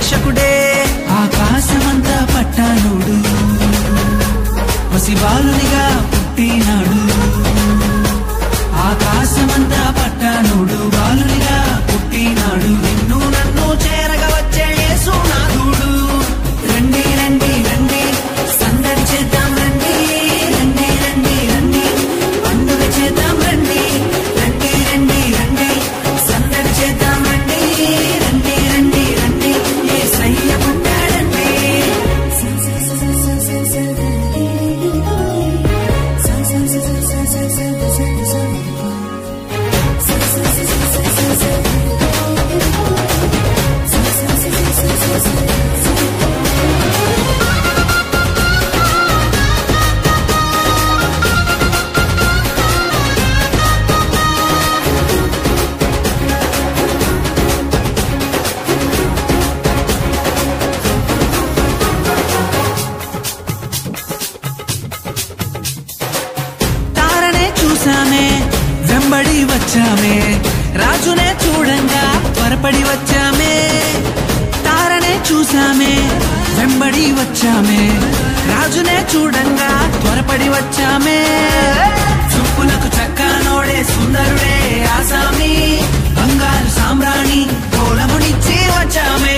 లోకరక్షకుడే ఆకాశమంతా పట్టానుడు పసిబాలునిగా పుట్టినాడు ఆకాశమంతా పట్టానుడు బాలునిగా పుట్టినాడు నిన్ను నన్ను చేరగా వచ్చే యేసునాథుడు రండి రండి రండి సందడి చేద్దాం రండి రండి రండి రండి పండుగ చేద్దాం రండి రండి రండి రండి సందడి చేద్దాం రండి రండి రండి రండి యేసయ్య పుట్టాడండి చూసామే వెంబడి వచ్చామే రాజునే చూడంగా త్వరపడి వచ్చామే తారనే చూసామే వెంబడి వచ్చామే రాజునే చూడంగా త్వరపడి వచ్చామే చూపులకు చక్కనోడే సుందరుడే ఆసామి బంగారు సామ్రాణి కోలమునిచ్చి వచ్చామే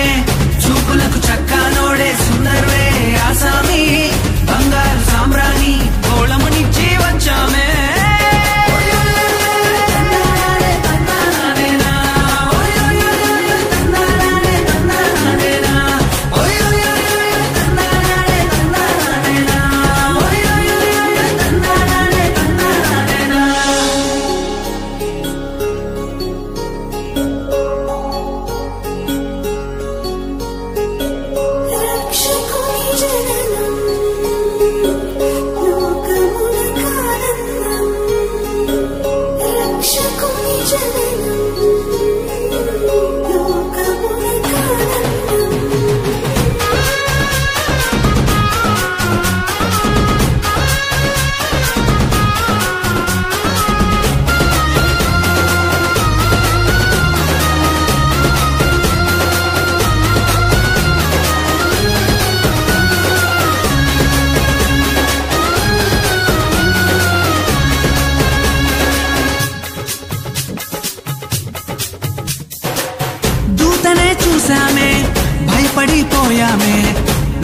చూపులకు చక్కనోడే సుందరుడే ఆసామి బంగారు సామ్రాణి కోలమునిచ్చి వచ్చామే చూసామే భయపడిపోయామే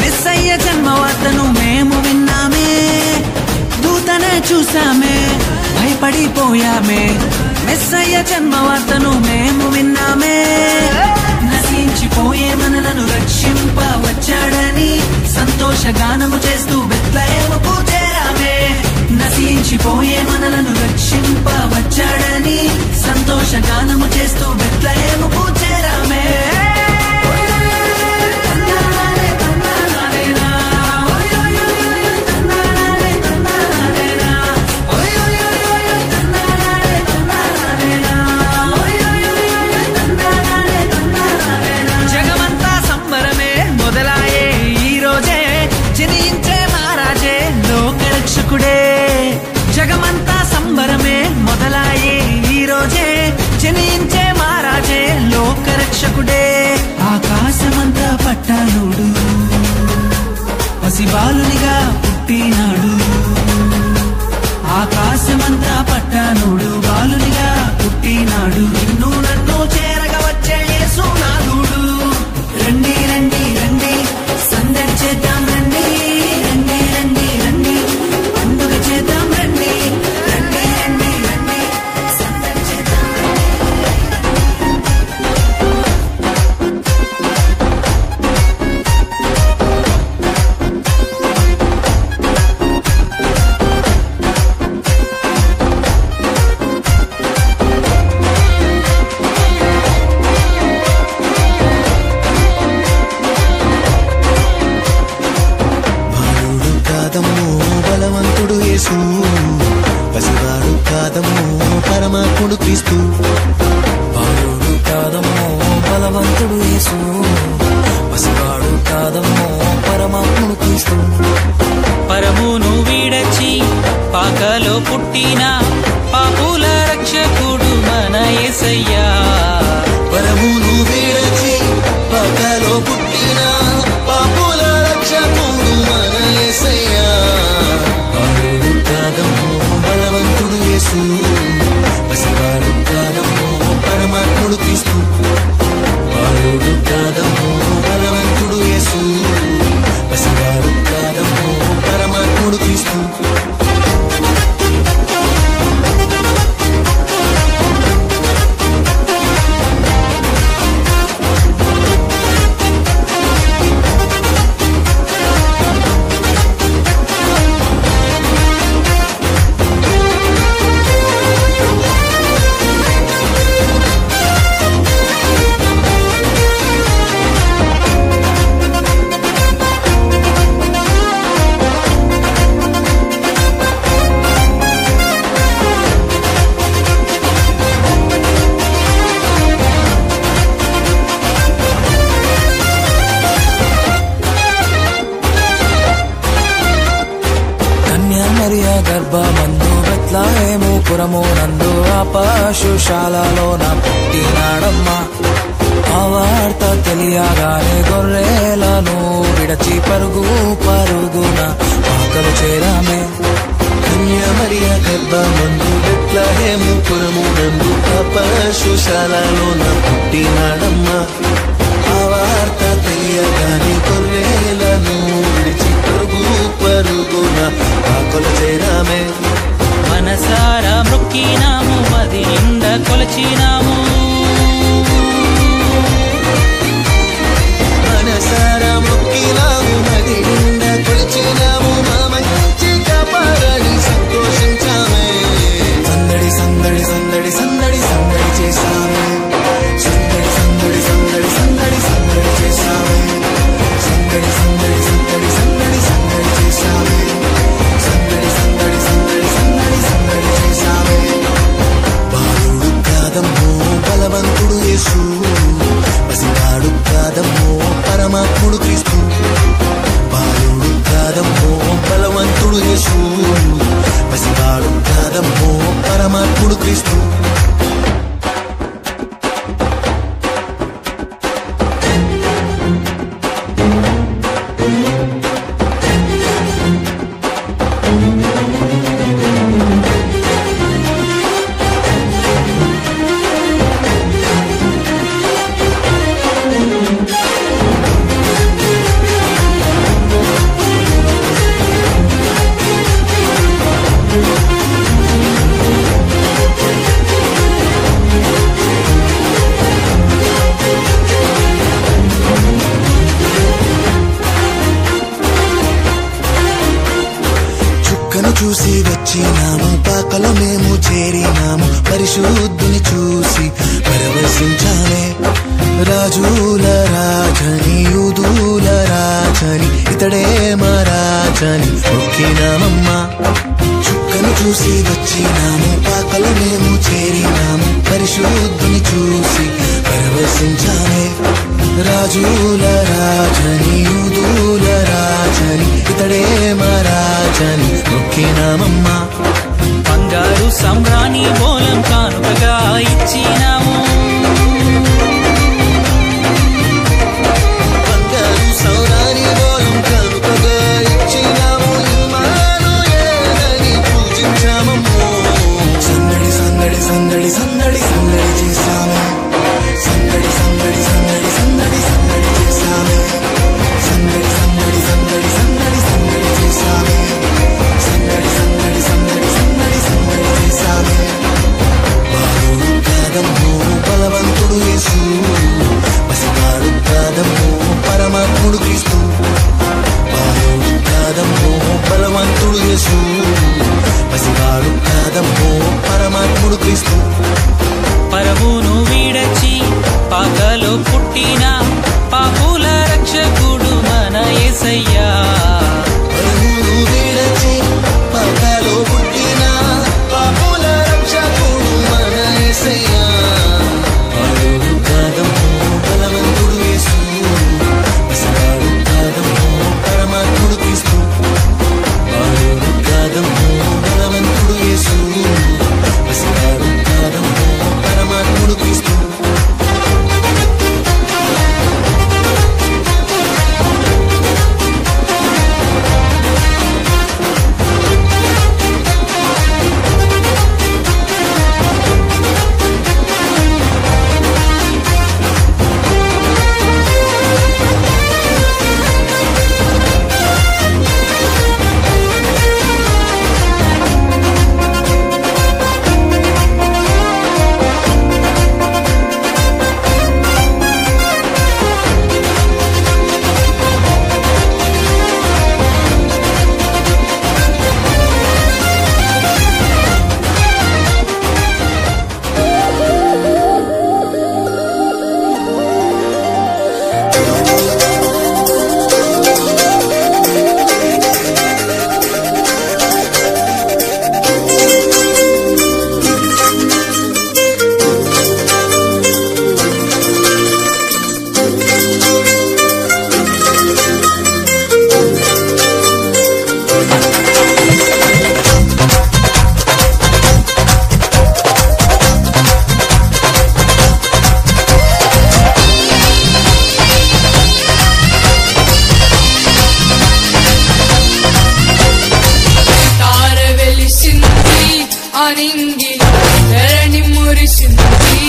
మెస్సయ్య జన్మవార్తను మేము విన్నామే దూతనే చూసామే భయపడిపోయామే మెస్సయ్య జన్మవార్తను మేము విన్నామే నశించిపోయే మనలను రక్షింప వచ్చాడని సంతోషగానము చేస్తూ బెత్లెహేముకు చేరామే నశించిపోయే మనలను రక్షింప వచ్చాడని సంతోషగానము చేస్తూ బెత్లెహేముకు చేరామే జగమంతా సంబరమే మొదలాయే ఈ రోజే జనించే మహారాజే లోకరక్షకుడే జగమంతా సంబరమే మొదలాయే ఈ రోజే జనించే మహారాజే లోకరక్షకుడే ఆకాశమంతా పట్టానుడు పసిబాలునిగా పుట్టినాడు ఆకాశమంతా పట్టానుడు బాలునిగా పుట్టినాడు నిన్ను నన్ను చేరగా వచ్చే యేసునాథుడు రండి రండి రండి సందడి చేద్దాం రండి రండి రండి రండి పండుగ చేద్దాం రండి రండి రండి రండి సందడి చేద్దాం బలవంతుడు యేసు పసివాడు కాదమ్మో పరమాత్ముడు క్రీస్తు బాలుడు కాదమ్మో బలవంతుడు యేసు పసివాడు కాదమ్మో పరమాత్ముడు క్రీస్తు పరమును విడచి పాకలో పుట్టిన పాపుల రక్షకుడు మన యేసయ్య పరమును విడచి పాకలో పుట్టిన పురము నందు ఆ పశుశాలలోన పుట్టినాడమ్మా. ఆ వార్త తెలియగానే గొర్రెలను విడచి పరుగు పరుగున పాకలు చేరామే. కన్యామరియ గర్భమందు బెత్లెహేము పురము నందు ఆ పశుశాలలోన పుట్టినాడమ్మా. ఆ వార్త తెలియగానే గొర్రెలను విడిచి పరుగు పరుగున పాకలు చేరామే. మనసారా మొక్కినాము, మది నిండా కొలచినాము. మనసారా మొక్కినాము, మది నిండా కొలిచినాము. మా మంచి కాపాడని సంతోషించామే. సందడి సందడి సందడి సందడి సందడి చేశామే. సందడి సందడి సందడి సందడి సందడి చేశామే. సందడి సందడి సందడి సందడి సందడి చేశామే. సందడి సందడి సందడి సందడి సందడి చేశామే. బాలుడు కాదమ్మో బలవంతుడు యేసు, పసివాడు కాదమ్మో పరమాత్ముడు క్రీస్తు. బాలుడు కాదమ్మో బలవంతుడు యేసు, పసివాడు కాదమ్మో పరమాత్ముడు క్రీస్తు. చూసి వచ్చినాము, పాకలో మేము చేరినాము. పరిశుద్ధుని చూసి పరవశించాలే. రాజుల రాజని యూదుల రాజని ఇతడే మా రాజని మొక్కినామమ్మా. చుక్కను చూసి వచ్చినాము, పాకలో మేము చేరినాము. పరిశుద్ధుని చూసి పరవశించాలే. రాజుల రాజని యూదుల రాజని ఇతడే మా రాజని మొక్కినామమ్మా. బంగారు సంబ్రాణి బోలం కానుకగా ఇచ్చినాము. బంగారు సంబ్రాణి బోలం కానుకగా ఇచ్చినాము. ఇమ్మానుయేలని పూజించామమ్మో. సందడి సందడి సందడి సందడి సందడి చేశామే. సందడి సందడి సందడి సందడి సందడి చేశామే. సందడి సందడి సందడి సందడి సందడి చేశామే. సందడి సందడి సందడి సందడి సందడి చేశామే. బాలుడు కాదమ్మో బలవంతుడు యేసు, పసివాడు కాదమ్మో పరమాత్ముడు క్రీస్తు. బాలుడు కాదమ్మో బలవంతుడు యేసు, పసివాడు కాదమ్మో పరమాత్ముడు క్రీస్తు. పరమును వీడచి పాకలో పుట్టిన పాపుల రక్షకుడు మన యేసయ్యా. పరమును వీడచి పాకలో పుట్టిన పాపుల రక్షకుడు మన యేసయ్యా. బాలుడు కాదమ్మో బలవంతుడు యేసు, పసివాడు కాదమ్మో పరమాత్ముడు క్రీస్తు. బాలుడు కాదమ్మో బలవంతుడు యేసు, పసివాడు కాదమ్మో పరమాత్ముడు క్రీస్తు. ఆనింగిలో ధరణి మురిసింది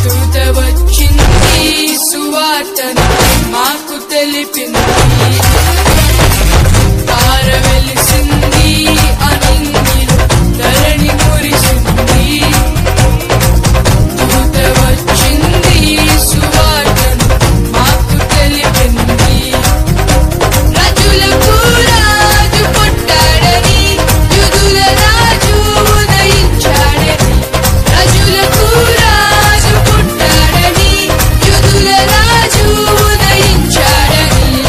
దూత వచ్చింది సువార్తను మాకు తెలిపింది తార వెలిసింది ఆనింగిలో ధరణి మురిసింది దూత వచ్చింది సువార్తను మాకు తెలిపింది రాజులకు రాజు పుట్టాడని యూదుల రాజు ఉదయించాడని రాజులకు రాజు పుట్టాడని యూదుల రాజు ఉదయించాడని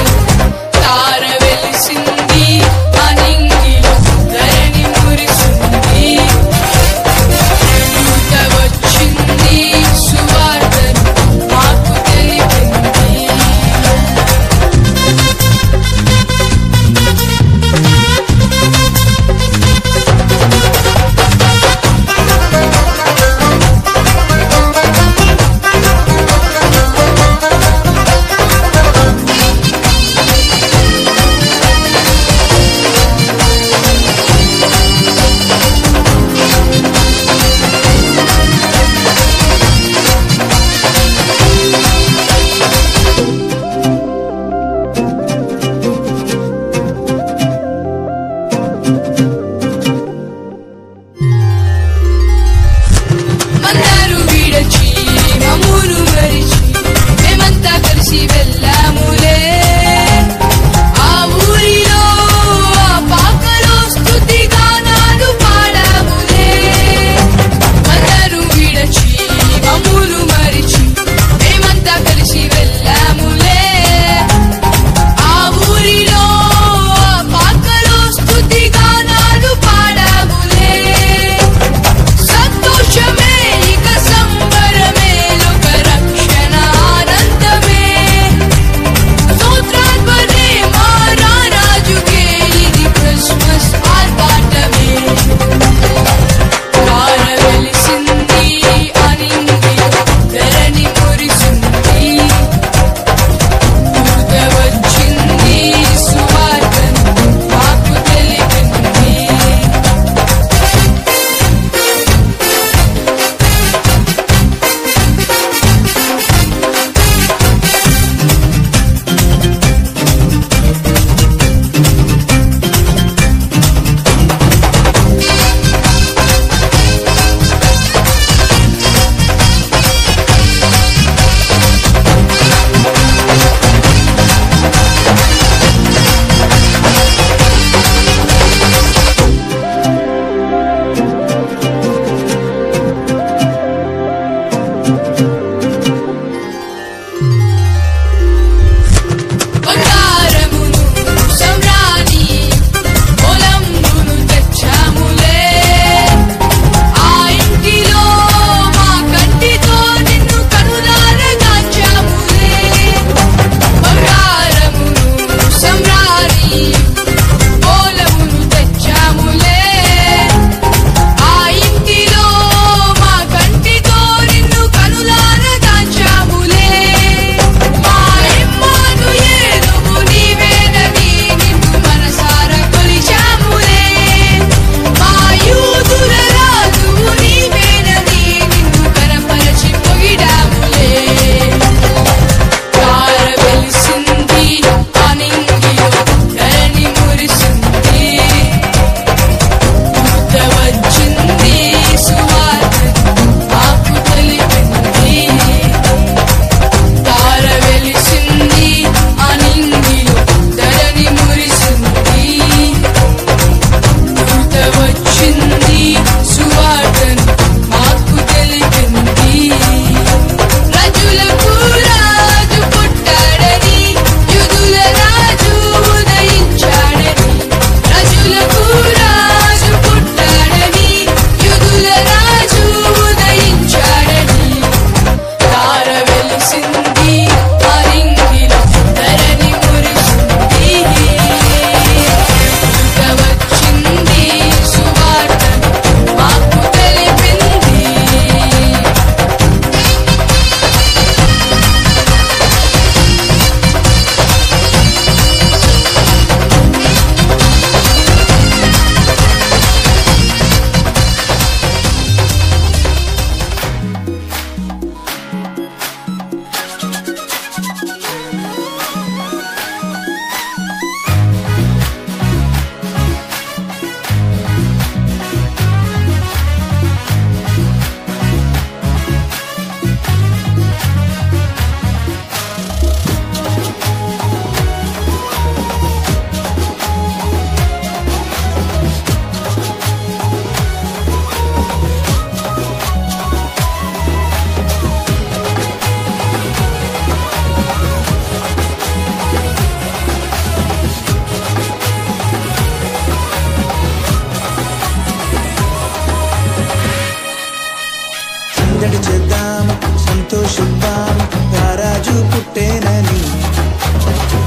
సంతోషిద్దామ రారాజు పుట్టేనని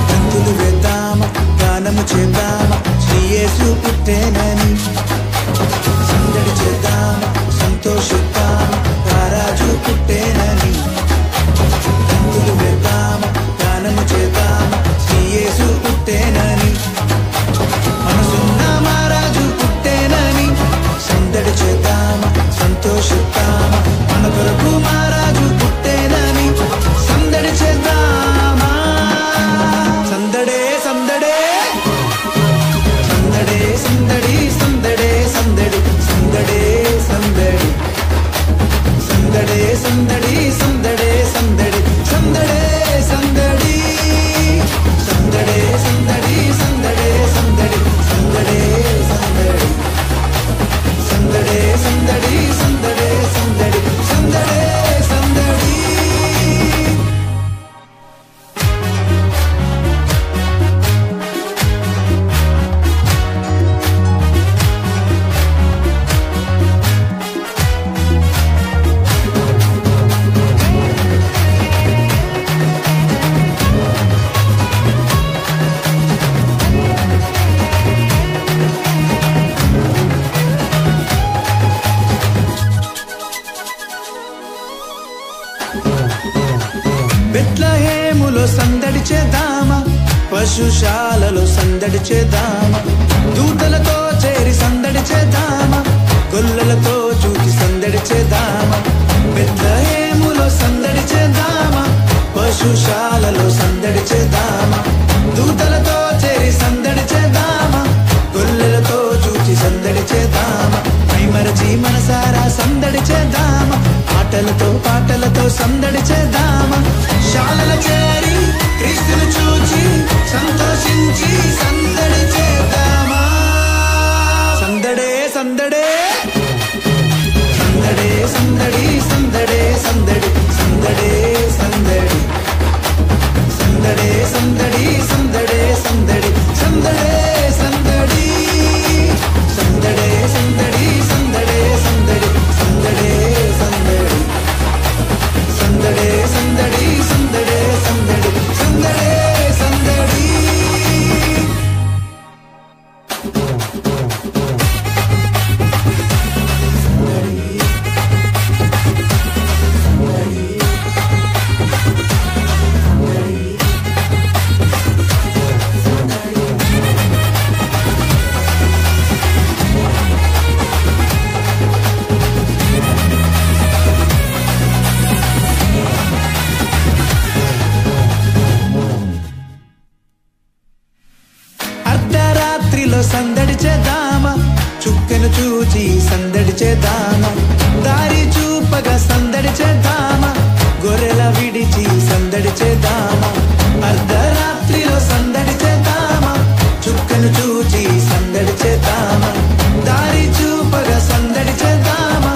గంతులు వేద్దామ గానము చేద్దామ శ్రీ యేసు పుట్టేనని సందడి చేద్దామ సంతోషిద్దామ రారాజు పుట్టేనని గంతులు వేద్దామ గానము చేద్దామ శ్రీ యేసు పుట్టేనని మనసున్న మహారాజు పుట్టేనని సందడి చేద్దామ సంతోషిద్దామ మన కొరకు మహారాజు పుట్టేనని సందడి చేద్దామా సందడే సందడే సందడే సందడి సందడే సందడి సందడే సందడి సందడే సందడి సందడే సందడి సందడే సందడి సందడే సందడి సందడే సందడి సందడే సందడి సందడే సందడి సందడే సందడి సందడే సందడి బెత్లెహేములో సందడి చేద్దామా పశుశాలలో సందడి చేద్దామా దూతలతో చేరి సందడి చేద్దామా గొల్లలతో చూచి సందడి చేద్దామా బెత్లెహేములో సందడి చేద్దామా పశుశాలలో సందడి చేద్దామా దూతలతో చేరి సందడి చేద్దామా గొల్లలతో చూచి సందడి చేద్దామా మైమరచి మనసారా సందడి చేద్దామా ఆటలతో పాటలతో సందడి చేద్దామా శాలల చేరి క్రీస్తును చూచి సంతోషించి సందడి చేద్దామా సందడే సందడే సందడే సందడి సందడే సందడి సందడే సందడి సందడే సందడి సందడే సందడి సందడే సందడి సందడే సందడి సందడే సందడి సందడే సందడి సందడే సందడి సందడే సందడి సందడే సందడి అర్ధరాత్రిలో సందడి చేద్దామా చుక్కను చూచి సందడి చేద్దామా దారి చూపగా సందడి చేద్దామా గొర్రెల విడిచి సందడి చేద్దామా అర్ధరాత్రిలో సందడి చేద్దామా చుక్కను చూచి సందడి చేద్దామా దారి చూపగా సందడి చేద్దామా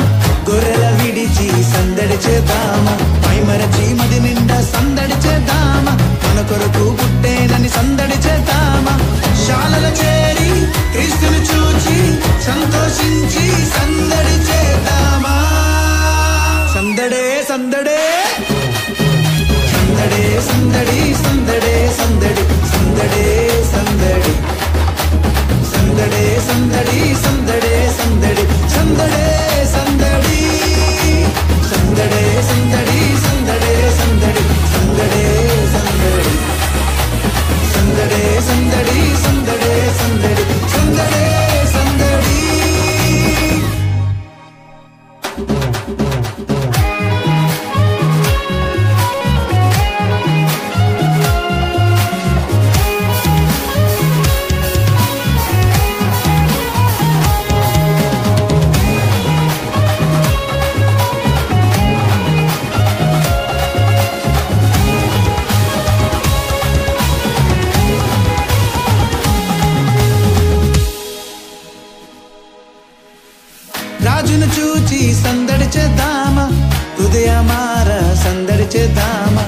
గొర్రెల విడిచి సందడి చేద్దామా మైమరచి మది నిండా సందడి చేద్దామా మన కొరకు పుట్టేనని సందడి చేద్దామా శాలల చేరి క్రీస్తును చూచి సంతోషించి సందడి చేద్దామా సందడే సందడే సందడే సందడి సందడే సందడి సందడే సందడి సందడే సందడి సందడే సందడి సందడే సందడి సందడే సందడి సందడే సందడి సందడే సందడి సందడే సందడి సందడే సందడి సందడే సందడి రాజును చూచి సందడి చేద్దామా హృదయమార సందడి చేద్దామా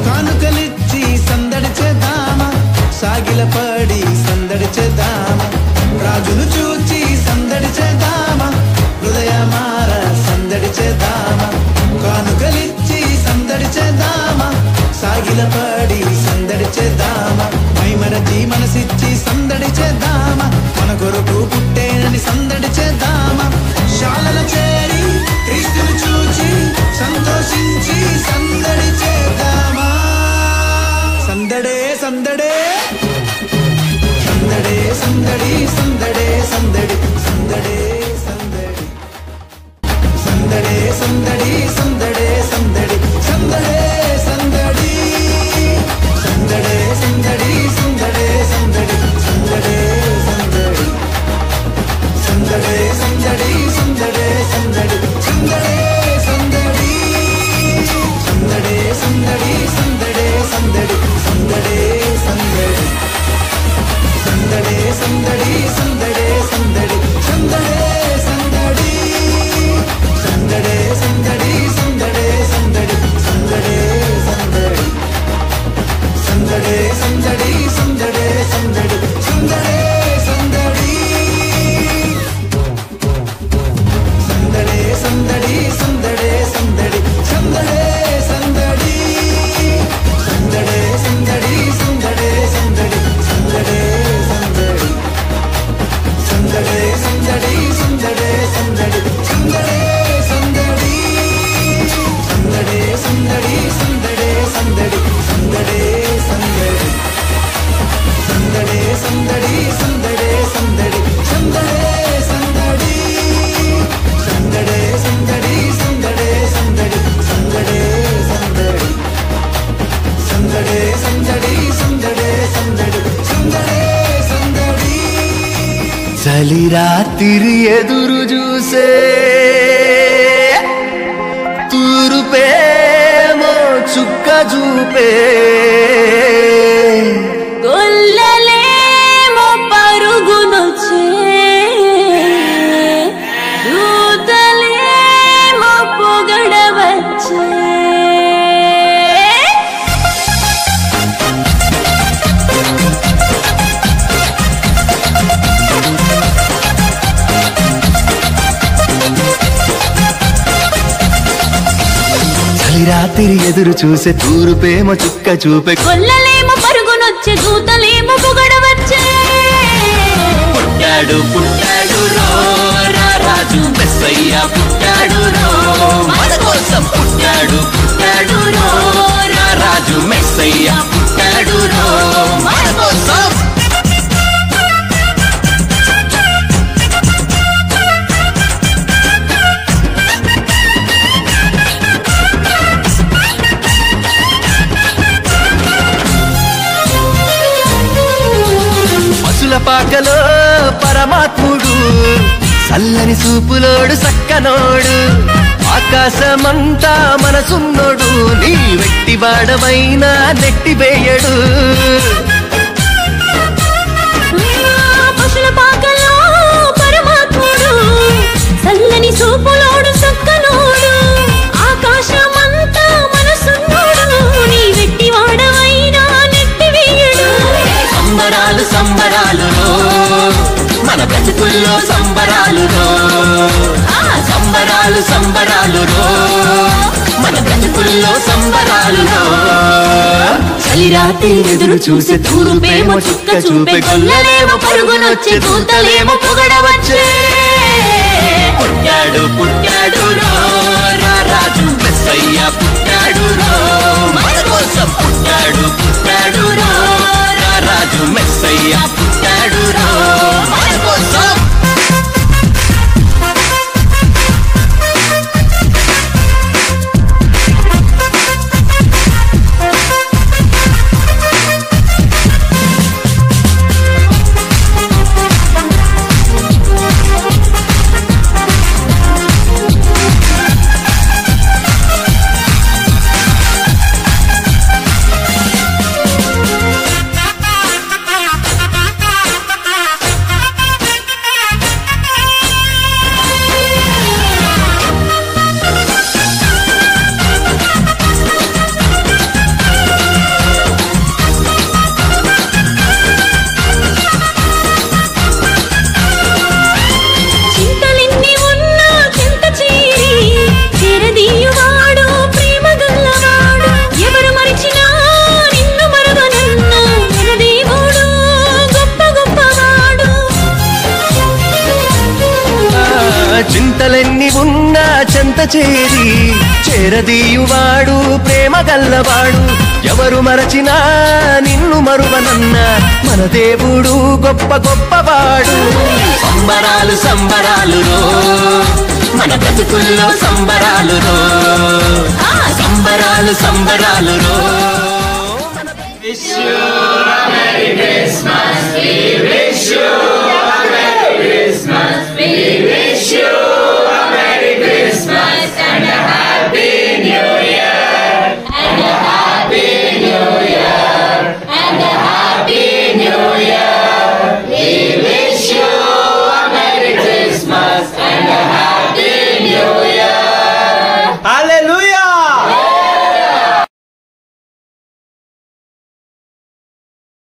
కానుకలిచ్చి సందడి చేద్దామా సాగిల పడి సందడి చేద్దామా రాజును చూచి సందడి చేద్దామా హృదయమార సందడి చేద్దామా కానుకలిచ్చి సందడి సందడి సందడే సందడి సందడే సందడి సందడే సందడి సందడే సందడి సందడే సందడి సందడే సందడి సందడే సందడి సందడి సందడే సందడి సందడే సందడి సందడే సందడి సందడే సందడి సందడే సందడి సందడే సందడి సందడే సందడి సందడే సందడి సందడే సందడి సందడే సందడి సందడే సందడి సందడే సందడి సందడే సందడే సందడి సందడే సందడి సందడే సందడి సందడే సందడి సందడే సందడే సందడి సందడే సందడి సందడే సందడి సందడే సందడి సందడే సందడి సందడే సందడి సందడే సందడి సందడే సందడి సందడే సందడి సందడే సందడి సందడే సందడి సందడే సందడి సందడే సందడి సందడే సందడి చలి రాత్రి ఎదురు చూసే తూరుపేమో చుక్క చూపే గొల్లలేమో పరుగునొచ్చే దూతలేమో పొగడవచ్చే రాత్రి ఎదురు చూసే తూరుపేమో చుక్క చూపే కొల్లలేమో పరుగునొచ్చే దూతలేమో పొగడవచ్చే పుట్టాడు పుట్టాడు రో రాజు మెస్సయ్య పుట్టాడు రో మన కోసం పుట్టాడు పుట్టాడు రో రాజు మెస్సయ్య పుట్టాడు రో మన కోసం పాకలో పరమాత్ముడు చల్లని చూపులోడు సక్కనోడు ఆకాశమంతా మనసున్నోడు నీ వెట్టి వాడమైనా నెట్టివేయడు పశుల పాకలో పరమాత్ముడు చల్లని చూపులోడు సక్కనోడు ఆకాశమంతా మనసున్నోడు నీ వెట్టి వాడమైనా నెట్టివేయడు సంబరాలు సంబరాలు మన బ్రతుకుల్లో సంబరాలు సంబరాలు సంబరాలు మన బ్రతుకుల్లో సంబరాలు చలి రాత్రి ఎదురు చూసే తూరుపేమో చుక్క చూపే గొల్లలేమో పరుగునొచ్చే దూతలేమో పొగడవచ్చే పుట్టాడు పుట్టాడు రాజు మెస్సయ్య పుట్టాడు మన కోసం పుట్టాడు పుట్టాడు రాజు మెస్సయ్య పుట్టాడు మన కోసం చింతలెన్ని ఉన్నా చెంత చేరి చేరదీయువాడు ప్రేమ గల్లవాడు ఎవరు మరచినా నిన్ను మరువనన్న మన దేవుడు గొప్ప గొప్పవాడు సంబరాలు సంబరాలు మన బ్రతుకుల్లో సంబరాలు రో సంబరాలు సంబరాలు రో Wish you a Merry Christmas. We wish you a Merry Christmas. We wish you